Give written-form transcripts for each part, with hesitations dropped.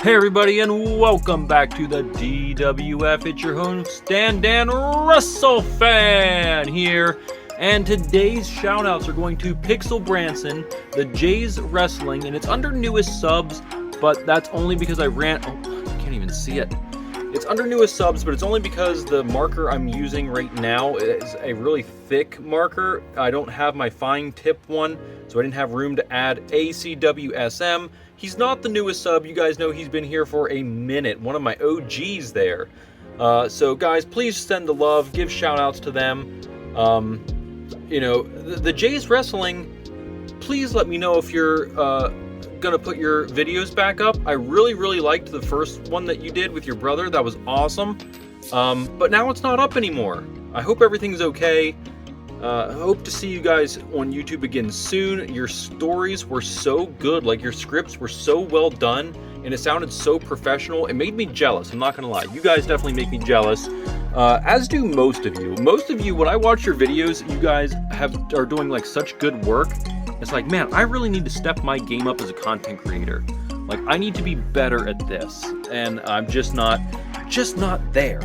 Hey everybody, and welcome back to the DWF. It's your host, Dan WrestleFan here. And today's shoutouts are going to Pixel Branson, the Jays Wrestling, and it's under newest subs, but that's only because I ran... Oh, I can't even see it. It's under newest subs, but it's only because the marker I'm using right now is a really thick marker. I don't have my fine tip one, so I didn't have room to add ACWSM. He's not the newest sub. You guys know he's been here for a minute. One of my OGs there. So guys, please send the love. Give shout outs to them. The Jays Wrestling, please let me know if you're gonna put your videos back up. I really liked the first one that you did with your brother. That was awesome. But now it's not up anymore. I hope everything's okay. I hope to see you guys on YouTube again soon. Your stories were so good, like your scripts were so well done, and it sounded so professional. It made me jealous, I'm not gonna lie. You guys definitely make me jealous, as do most of you. Most of you, when I watch your videos, you guys are doing like such good work. It's like, man, I really need to step my game up as a content creator. Like, I need to be better at this, and I'm just not there.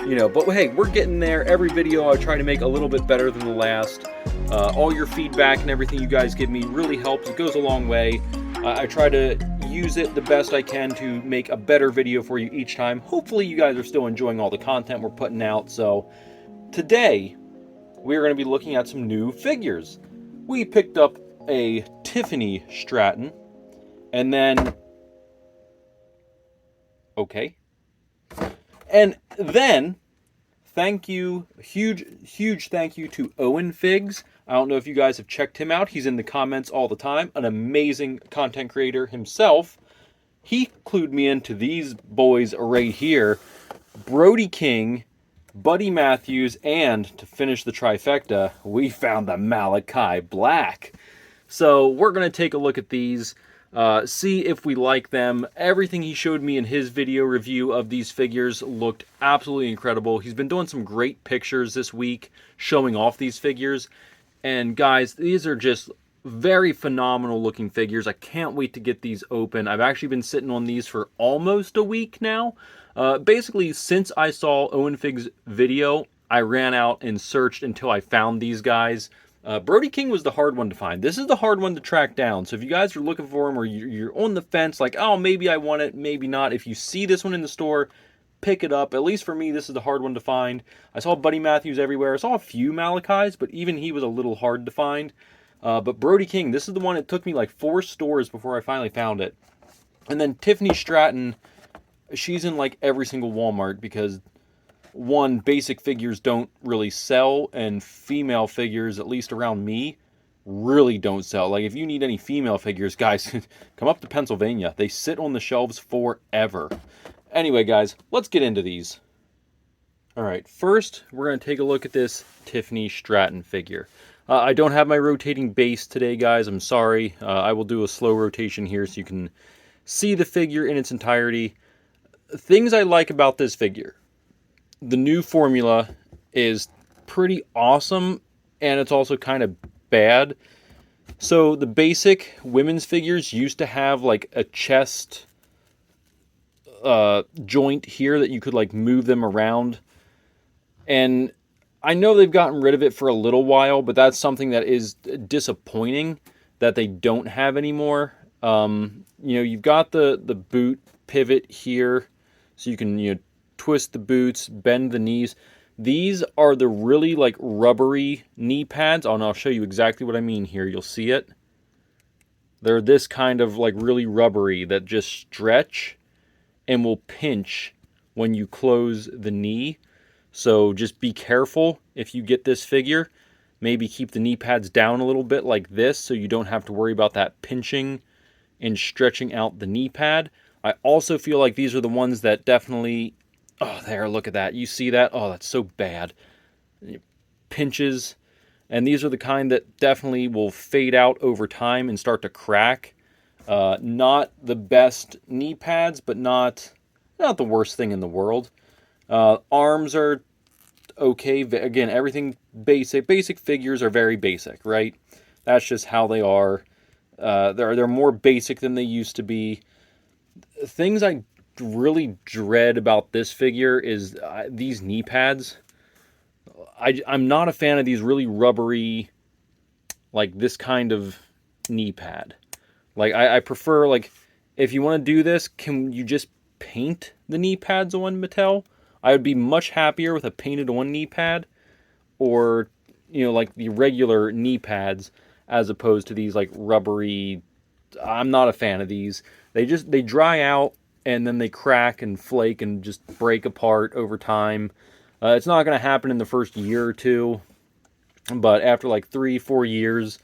But hey, we're getting there. Every video I try to make a little bit better than the last. All your feedback and everything you guys give me really helps. It goes a long way. I try to use it the best I can to make a better video for you each time. Hopefully you guys are still enjoying all the content we're putting out. So today, we're going to be looking at some new figures. We picked up a Tiffany Stratton, and then... Okay. And then, huge thank you to Owen Figs. I don't know if you guys have checked him out. He's in the comments all the time. An amazing content creator himself. He clued me into these boys right here. Brody King, Buddy Matthews, and to finish the trifecta, we found the Malachi Black. So we're going to take a look at these. See if we like them. Everything he showed me in his video review of these figures looked absolutely incredible. He's been doing some great pictures this week showing off these figures. And guys, these are just very phenomenal looking figures. I can't wait to get these open. I've actually been sitting on these for almost a week now. Basically, since I saw Owen Fig's video, I ran out and searched until I found these guys. Brody King was the hard one to find. This is the hard one to track down. So if you guys are looking for him, or you're on the fence, like, oh, maybe I want it, maybe not. If you see this one in the store, pick it up. At least for me, this is the hard one to find. I saw Buddy Matthews everywhere. I saw a few Malachis, but even he was a little hard to find. But Brody King, this is the one that took me like 4 stores before I finally found it. And then Tiffany Stratton, she's in like every single Walmart because... one, basic figures don't really sell, and female figures, at least around me, really don't sell. Like, if you need any female figures, guys, come up to Pennsylvania. They sit on the shelves forever. Anyway, guys, let's get into these. Alright, first, we're going to take a look at this Tiffany Stratton figure. I don't have my rotating base today, guys. I'm sorry. I will do a slow rotation here so you can see the figure in its entirety. Things I like about this figure. The new formula is pretty awesome, and it's also kind of bad. So the basic women's figures used to have like a chest joint here that you could like move them around. And I know they've gotten rid of it for a little while, but that's something that is disappointing that they don't have anymore. You've got the boot pivot here, so you can, twist the boots, bend the knees. These are the really like rubbery knee pads. Oh, and I'll show you exactly what I mean here. You'll see it. They're this kind of like really rubbery that just stretch and will pinch when you close the knee. So just be careful if you get this figure. Maybe keep the knee pads down a little bit like this so you don't have to worry about that pinching and stretching out the knee pad. I also feel like these are the ones that definitely... Oh, there, look at that. You see that? Oh, that's so bad. Pinches. And these are the kind that definitely will fade out over time and start to crack. Not the best knee pads, but not the worst thing in the world. Arms are okay. Again, everything basic. Basic figures are very basic, right? That's just how they are. They're more basic than they used to be. things I really dread about this figure is these knee pads. I'm not a fan of these really rubbery, like this kind of knee pad. Like I prefer, like, if you want to do this, can you just paint the knee pads on Mattel? I would be much happier with a painted on knee pad, or like the regular knee pads, as opposed to these like rubbery. I'm not a fan of these. They dry out and then they crack and flake and just break apart over time. It's not going to happen in the first year or two, but after like 3-4 years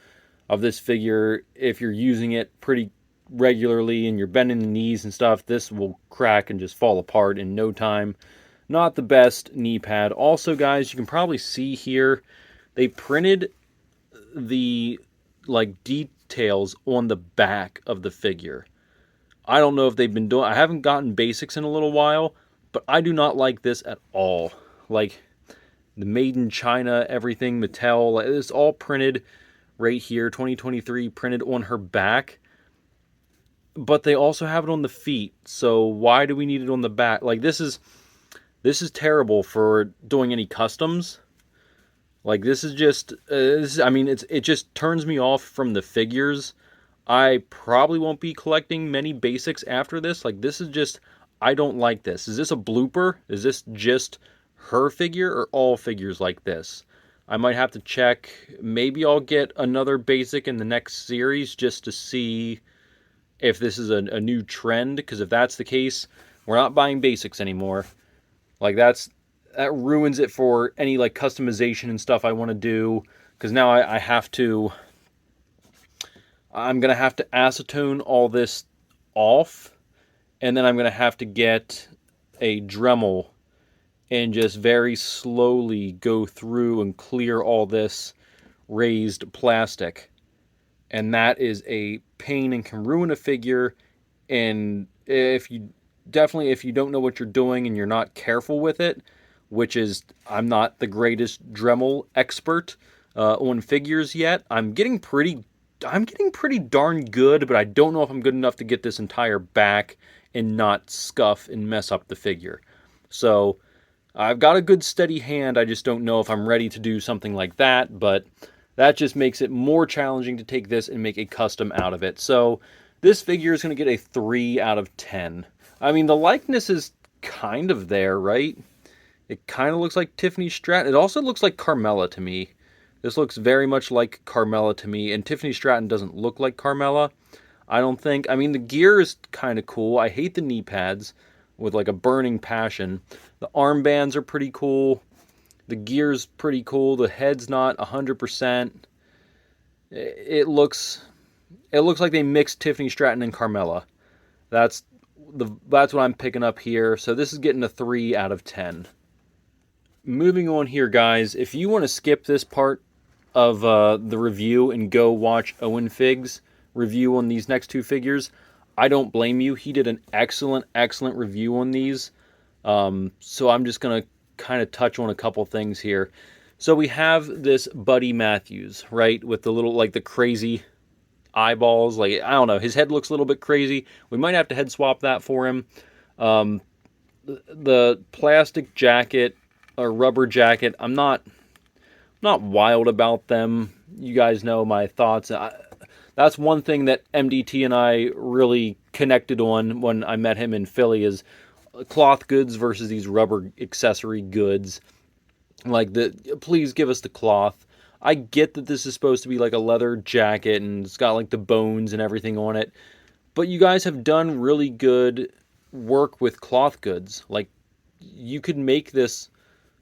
of this figure, if you're using it pretty regularly and you're bending the knees and stuff, this will crack and just fall apart in no time. Not the best knee pad. Also, guys, you can probably see here, they printed the like details on the back of the figure. I don't know if they've been doing, I haven't gotten basics in a little while, but I do not like this at all. Like the made in China, everything, Mattel, like, it's all printed right here, 2023, printed on her back. But they also have it on the feet. So why do we need it on the back? Like this is terrible for doing any customs. Like this is just, I mean, it just turns me off from the figures. I probably won't be collecting many basics after this. Like this is just, I don't like this. Is this a blooper? Is this just her figure or all figures like this? I might have to check. Maybe I'll get another basic in the next series just to see if this is a new trend. Because if that's the case, we're not buying basics anymore. Like that ruins it for any like customization and stuff I want to do. Because now I'm going to have to acetone all this off. And then I'm going to have to get a Dremel and just very slowly go through and clear all this raised plastic. And that is a pain and can ruin a figure. And if you don't know what you're doing and you're not careful with it, which is, I'm not the greatest Dremel expert on figures yet. I'm getting pretty darn good, but I don't know if I'm good enough to get this entire back and not scuff and mess up the figure. So I've got a good steady hand. I just don't know if I'm ready to do something like that, but that just makes it more challenging to take this and make a custom out of it. So this figure is going to get a 3 out of 10. I mean, the likeness is kind of there, right? It kind of looks like Tiffany Stratton. It also looks like Carmella to me. This looks very much like Carmella to me, and Tiffany Stratton doesn't look like Carmella, I don't think. I mean, the gear is kind of cool. I hate the knee pads with like a burning passion. The armbands are pretty cool. The gear's pretty cool. The head's not 100%. It looks like they mixed Tiffany Stratton and Carmella. That's what I'm picking up here. So this is getting a 3 out of 10. Moving on here, guys. If you want to skip this part of the review and go watch Owen Fig's review on these next two figures, I don't blame you. He did an excellent review on these. So I'm just going to kind of touch on a couple things here. So we have this Buddy Matthews, right? With the little, like the crazy eyeballs. Like, I don't know. His head looks a little bit crazy. We might have to head swap that for him. The plastic jacket or rubber jacket, I'm not wild about them. You guys know my thoughts. That's one thing that MDT and I really connected on when I met him in Philly is cloth goods versus these rubber accessory goods. Like, please give us the cloth. I get that this is supposed to be like a leather jacket and it's got like the bones and everything on it. But you guys have done really good work with cloth goods. Like, you could make this,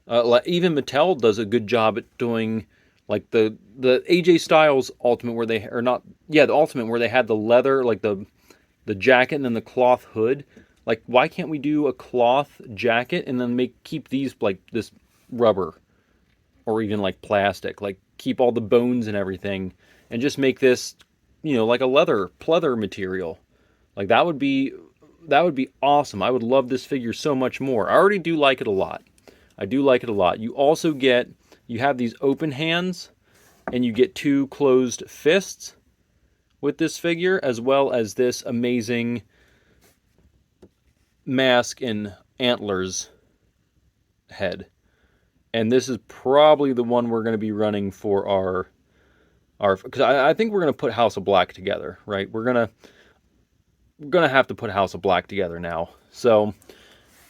like even Mattel does a good job at doing like the AJ Styles Ultimate where they, or not, yeah, the Ultimate where they had the leather, like the jacket and then the cloth hood. Like, why can't we do a cloth jacket and then keep these like this rubber or even like plastic, like keep all the bones and everything and just make this, like a leather pleather material. Like that would be awesome. I would love this figure so much more. I already do like it a lot. You also you have these open hands and you get 2 closed fists with this figure, as well as this amazing mask and antlers head. And this is probably the one we're going to be running for our because I think we're going to put House of Black together, right? We're gonna have to put House of Black together now. So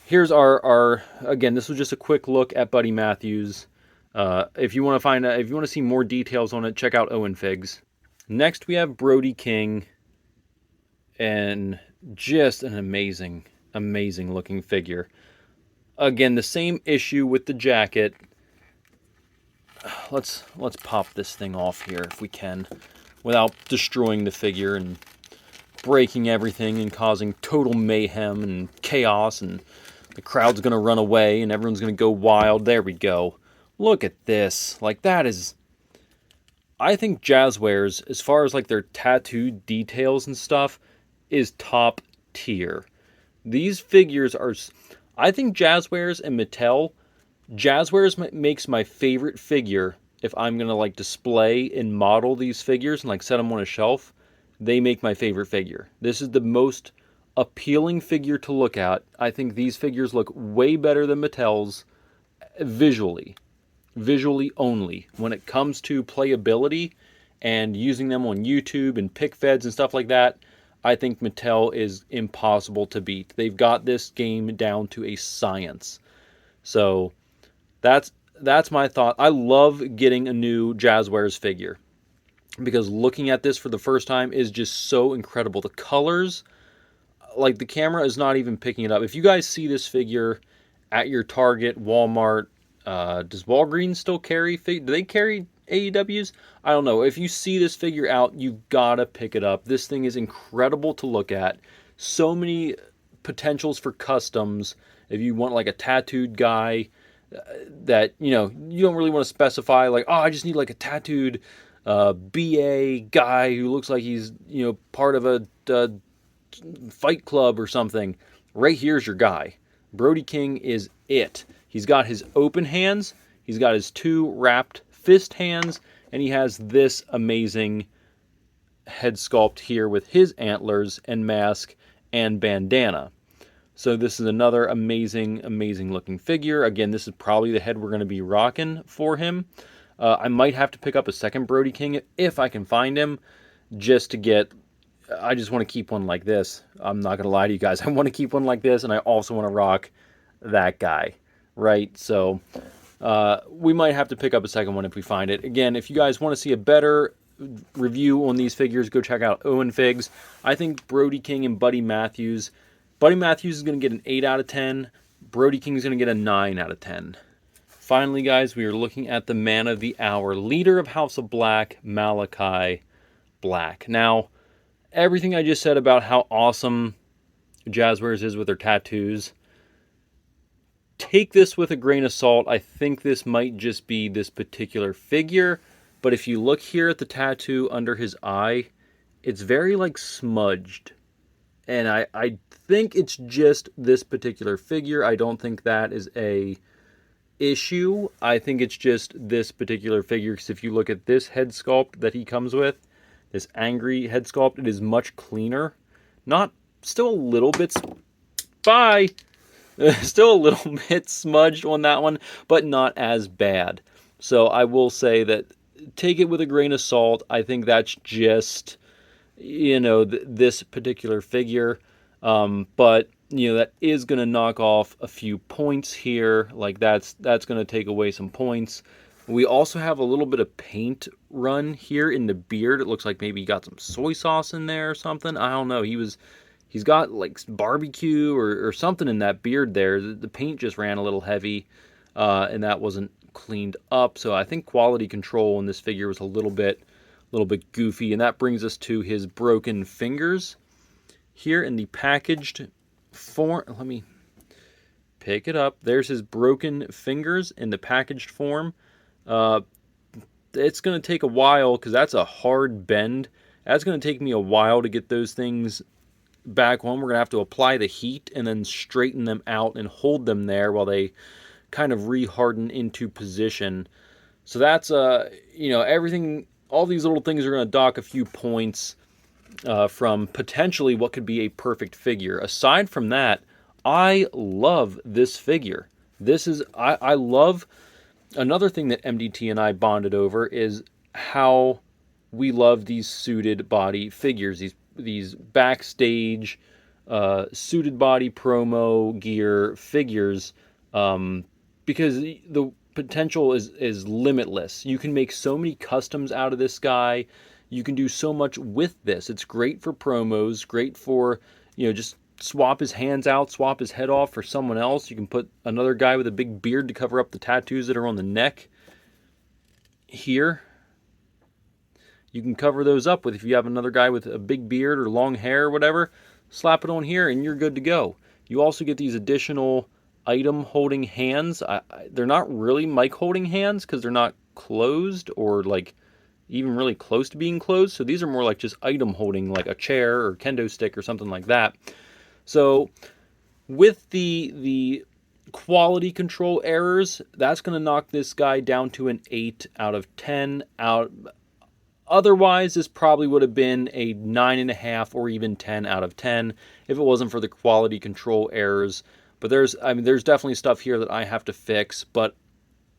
here's our again. This was just a quick look at Buddy Matthews. If you want to if you want to see more details on it, check out Owen Figs. Next we have Brody King, and just an amazing, amazing looking figure. Again, the same issue with the jacket. Let's pop this thing off here if we can, without destroying the figure and breaking everything and causing total mayhem and chaos, and the crowd's gonna run away and everyone's gonna go wild. There we go. Look at this. Like, that is, I think Jazzwares, as far as like their tattoo details and stuff, is top tier. These figures are, I think Jazzwares and Mattel, Jazzwares makes my favorite figure if I'm gonna like display and model these figures and like set them on a shelf. They make my favorite figure. This is the most appealing figure to look at. I think these figures look way better than Mattel's visually. Visually only. When it comes to playability and using them on YouTube and pick feds and stuff like that, I think Mattel is impossible to beat. They've got this game down to a science. So that's my thought. I love getting a new Jazzwares figure, because looking at this for the first time is just so incredible. The colors, like, the camera is not even picking it up. If you guys see this figure at your Target, Walmart, does Walgreens still carry do they carry AEWs? I don't know. If you see this figure out, you gotta pick it up. This thing is incredible to look at. So many potentials for customs. If you want like a tattooed guy that, you know, you don't really want to specify like, oh, I just need like a tattooed BA guy who looks like he's, you know, part of a fight club or something. Right here's your guy. Brody King is it. He's got his open hands, he's got his two wrapped fist hands, and he has this amazing head sculpt here with his antlers and mask and bandana. So this is another amazing, amazing looking figure. Again, this is probably the head we're going to be rocking for him. I might have to pick up a second Brody King if I can find him, just to get, I just want to keep one like this. I'm not going to lie to you guys. I want to keep one like this, and I also want to rock that guy, right? So we might have to pick up a second one if we find it. Again, if you guys want to see a better review on these figures, go check out Owen Figs. I think Brody King and Buddy Matthews is going to get an 8 out of 10. Brody King is going to get a 9 out of 10. Finally, guys, we are looking at the man of the hour, leader of House of Black, Malachi Black. Now, everything I just said about how awesome Jazzwares is with their tattoos, take this with a grain of salt. I think this might just be this particular figure, but if you look here at the tattoo under his eye, it's very like smudged. And I think it's just this particular figure. I don't think that is a issue. I think it's just this particular figure, because if you look at this head sculpt that he comes with, this angry head sculpt, it is much cleaner. Not, still a little bit, still a little bit smudged on that one, but not as bad. So I will say that take it with a grain of salt. I think that's just, you know, this particular figure. But, you know, that is going to knock off a few points here. Like, that's going to take away some points. We also have a little bit of paint run here in the beard. It looks like maybe he got some soy sauce in there or something. I don't know. He's got like barbecue or something in that beard there. The paint just ran a little heavy, and that wasn't cleaned up. So I think quality control in this figure was a little bit goofy. And that brings us to his broken fingers here in the packaged form. Let me pick it up. There's his broken fingers in the packaged form. It's going to take a while because that's a hard bend. That's going to take me a while to get those things back home. We're going to have to apply the heat and then straighten them out and hold them there while they kind of re-harden into position. So that's, you know, everything, all these little things are going to dock a few points from potentially what could be a perfect figure. Aside from that, I love this figure. I love, another thing that MDT and I bonded over is how we love these suited body figures, these backstage suited body promo gear figures, because the potential is limitless. You can make so many customs out of this guy. You can do so much with this. It's great for promos, great for, just swap his hands out, swap his head off for someone else. You can put another guy with a big beard to cover up the tattoos that are on the neck here. You can cover those up with, if you have another guy with a big beard or long hair or whatever, slap it on here and you're good to go. You also get these additional item holding hands. They're not really mic holding hands because they're not closed or like even really close to being closed. So these are more like just item holding, like a chair or kendo stick or something like that. So with the quality control errors, that's going to knock this guy down to an 8 out of 10. Otherwise, this probably would have been a 9.5 or even 10 out of 10 if it wasn't for the quality control errors. But there's definitely stuff here that I have to fix, but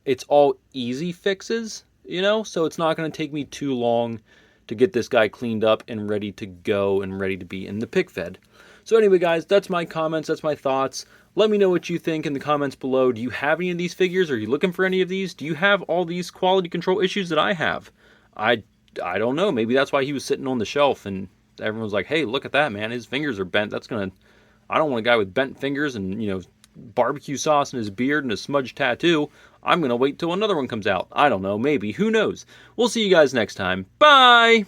it's all easy fixes, so it's not going to take me too long to get this guy cleaned up and ready to go and ready to be in the pick fed. So anyway, guys, that's my comments, that's my thoughts. Let me know what you think in the comments below. Do you have any of these figures? Are you looking for any of these? Do you have all these quality control issues that I have? I don't know. Maybe that's why he was sitting on the shelf and everyone was like, hey, look at that, man. His fingers are bent. I don't want a guy with bent fingers and, barbecue sauce in his beard and a smudged tattoo. I'm going to wait till another one comes out. I don't know. Maybe. Who knows? We'll see you guys next time. Bye!